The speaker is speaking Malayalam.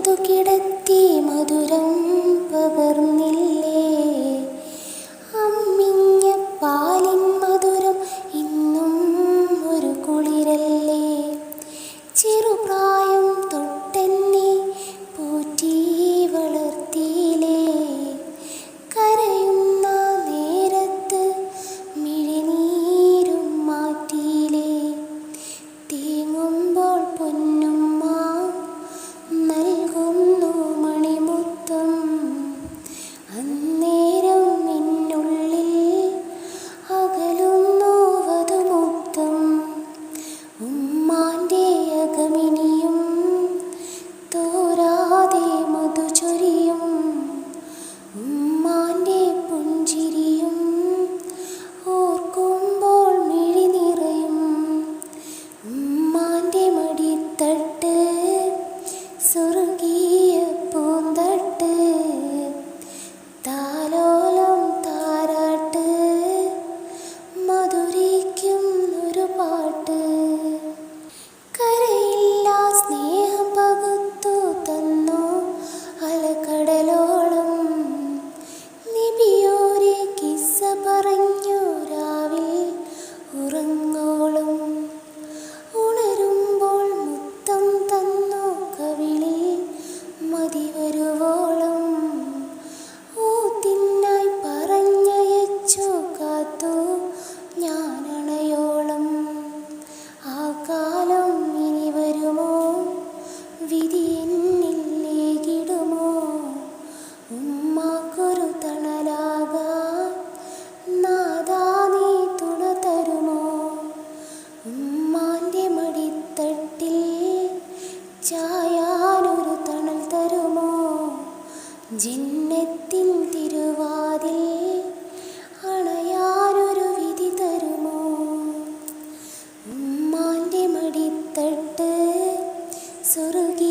ചേർത്തു കിടത്തി മധുരം പകർന്നില്ലേ. അമ്മിഞ്ഞ പാലിൻ മധുരം ഇന്നും ഒരു കുളിരല്ലേ. ചെറുപ്രായം തൊട്ടെന്നെ പോറ്റി വളർത്തിയില്ലേ. കരയുന്ന നേരത്ത് മിഴിനീരും മാറ്റിയില്ലേ. തേങ്ങുമ്പോൾ പൊന്നുമ്മ നൽകുന്നു മണിമുത്തം. അന്നേരം എന്നുള്ളിൽ അകലുന്നു വധുമുത്തം. ഉമ്മാൻ്റെ അകമിനിയും തോരാതെ മധുചൊരിയും. ഉമ്മാൻ്റെ പുഞ്ചിരിയും ഓർക്കുമ്പോൾ മിഴി നിറയും. ഉമ്മാൻ്റെ മടിത്തട്ട് സ്വർഗീയ പൂന്തട്ട്. താലോലം താരാട്ട് മധുരിക്കുന്നൊരു പാട്ട്. കരയില്ല സ്നേഹം പകുത്തു തന്നു അലകടലോളം. നബിയോരെ കിസ്സ പറഞ്ഞു രാവിൽ ഉറങ്ങോളം. ഉണരുമ്പോൾ മുത്തം തന്നു കവിളിൽ മതി വരുവോളം. ഊത്തിനായി പറഞ്ഞയച്ചു കാത്തു ഞാനണയോളം. ആ കാലം ഇനി വരുമോ, വിധി എന്നിൽ ഏകിടുമോ. ഉമ്മാക്കൊരു തണലാകാൻ നാദാ നീ തുണ തരുമോ. ഉമ്മാൻ്റെ മടിത്തട്ടിൽ ചായാനൊരു തണൽ തരുമോ. ജന്നത്തിൻ തിരുവാതിൽ അണയാനൊരു വിധി തരുമോ. ഉമ്മാൻ്റെ മടിത്തട്ട് സ്വർഗീയ